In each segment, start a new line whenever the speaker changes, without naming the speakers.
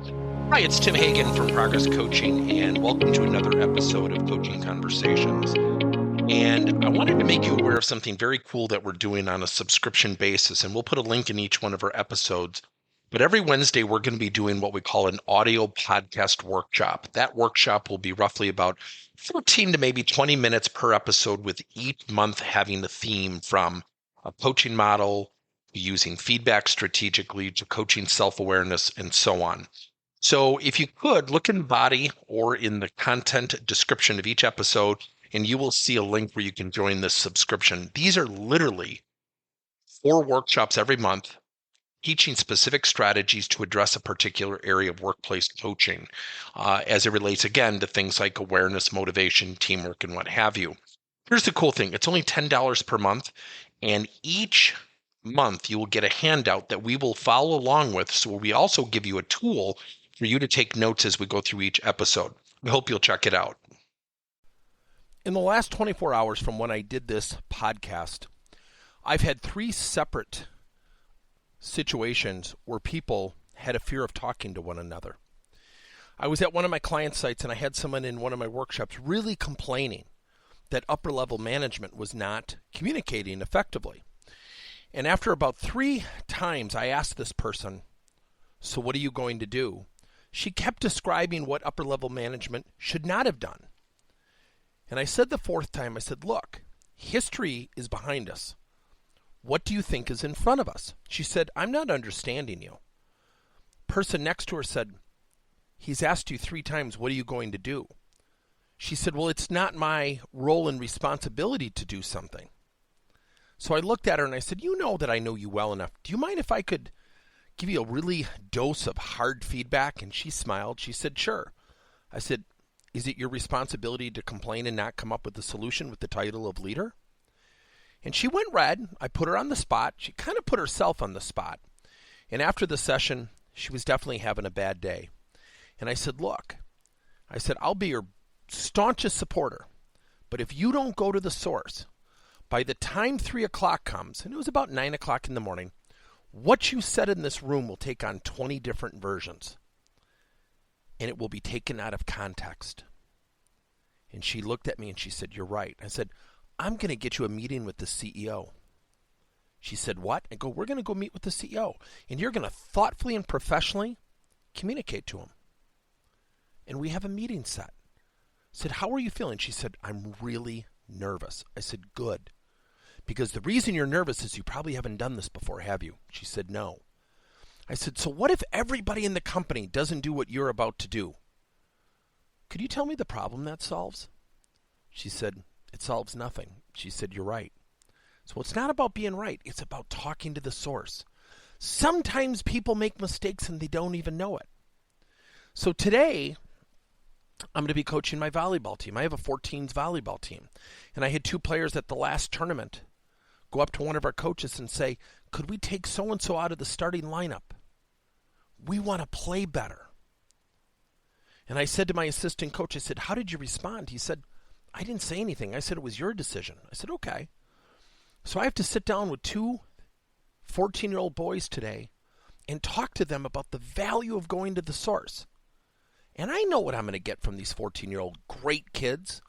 Hi, it's Tim Hagen from Progress Coaching, and welcome to another episode of Coaching Conversations. And I wanted to make you aware of something very cool that we're doing on a subscription basis, and we'll put a link in each one of our episodes. But every Wednesday, we're going to be doing what we call an audio podcast workshop. That workshop will be roughly about 14 to maybe 20 minutes per episode, with each month having a theme from a coaching model, using feedback strategically, to coaching self-awareness, and so on. So if you could, look in the body or in the content description of each episode, and you will see a link where you can join this subscription. These are literally 4 workshops every month, teaching specific strategies to address a particular area of workplace coaching, as it relates, again, to things like awareness, motivation, teamwork, and what have you. Here's the cool thing. It's only $10 per month, and each month you will get a handout that we will follow along with. So we also give you a tool for you to take notes as we go through each episode. We hope you'll check it out.
In the last 24 hours from when I did this podcast, I've had 3 separate situations where people had a fear of talking to one another. I was at one of my client sites and I had someone in one of my workshops really complaining that upper level management was not communicating effectively. And after about 3 times I asked this person, "So what are you going to do?" She kept describing what upper level management should not have done. And I said the 4th time, I said, "Look, history is behind us. What do you think is in front of us?" She said, "I'm not understanding you." Person next to her said, "He's asked you 3 times, what are you going to do?" She said, "Well, it's not my role and responsibility to do something." So I looked at her and I said, "You know that I know you well enough. Do you mind if I could give you a really dose of hard feedback?" And she smiled. She said, "Sure." I said, "Is it your responsibility to complain and not come up with a solution with the title of leader?" And she went red. I put her on the spot. She kind of put herself on the spot. And after the session, she was definitely having a bad day. And I said, "Look," I said, "I'll be your staunchest supporter. But if you don't go to the source, by the time 3 o'clock comes," and it was about 9 o'clock in the morning, "what you said in this room will take on 20 different versions. And it will be taken out of context." And she looked at me and she said, "You're right." I said, "I'm going to get you a meeting with the CEO." She said, "What?" I go, "We're going to go meet with the CEO. And you're going to thoughtfully and professionally communicate to him. And we have a meeting set." I said, "How are you feeling?" She said, "I'm really nervous." I said, "Good. Because the reason you're nervous is you probably haven't done this before, have you?" She said, "No." I said, "So what if everybody in the company doesn't do what you're about to do? Could you tell me the problem that solves?" She said, "It solves nothing." She said, "You're right." So it's not about being right. It's about talking to the source. Sometimes people make mistakes and they don't even know it. So today, I'm going to be coaching my volleyball team. I have a 14s volleyball team. And I had 2 players at the last tournament go up to one of our coaches and say, "Could we take so-and-so out of the starting lineup? We want to play better." And I said to my assistant coach, I said, "How did you respond?" He said, "I didn't say anything. I said it was your decision." I said, "Okay." So I have to sit down with 2 14-year-old boys today and talk to them about the value of going to the source. And I know what I'm going to get from these 14-year-old great kids.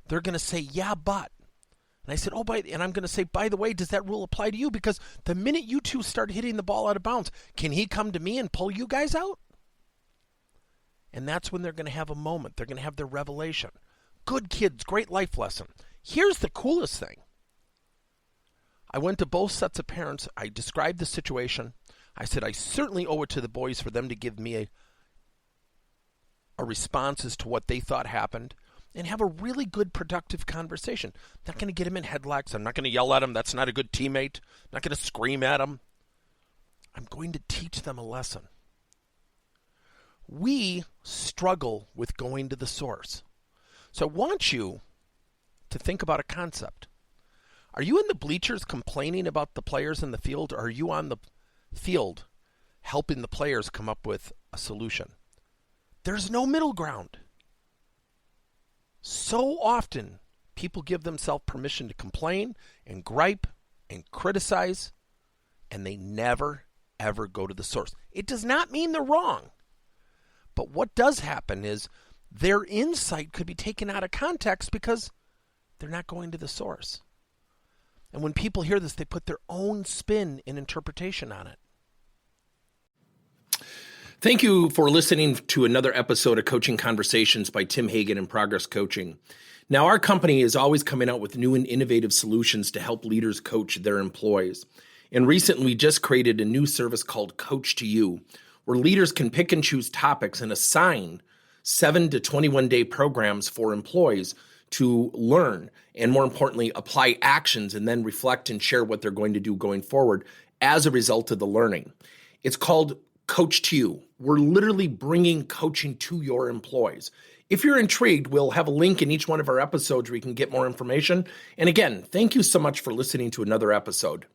They're going to say, "Yeah, but." And I said, and I'm going to say, "By the way, does that rule apply to you? Because the minute you 2 start hitting the ball out of bounds, can he come to me and pull you guys out?" And that's when they're going to have a moment. They're going to have their revelation. Good kids, great life lesson. Here's the coolest thing. I went to both sets of parents. I described the situation. I said, I certainly owe it to the boys for them to give me a response as to what they thought happened and have a really good, productive conversation. I'm not going to get them in headlocks. I'm not going to yell at them. That's not a good teammate. I'm not going to scream at them. I'm going to teach them a lesson. We struggle with going to the source. So I want you to think about a concept. Are you in the bleachers complaining about the players in the field, or are you on the field helping the players come up with a solution? There's no middle ground. So often, people give themselves permission to complain and gripe and criticize, and they never, ever go to the source. It does not mean they're wrong. But what does happen is their insight could be taken out of context because they're not going to the source. And when people hear this, they put their own spin and interpretation on it.
Thank you for listening to another episode of Coaching Conversations by Tim Hagen and Progress Coaching. Now, our company is always coming out with new and innovative solutions to help leaders coach their employees. And recently, we just created a new service called Coach to You, where leaders can pick and choose topics and assign 7 to 21-day programs for employees to learn and, more importantly, apply actions and then reflect and share what they're going to do going forward as a result of the learning. It's called Coach to You. We're literally bringing coaching to your employees. If you're intrigued, we'll have a link in each one of our episodes where you can get more information. And again, thank you so much for listening to another episode.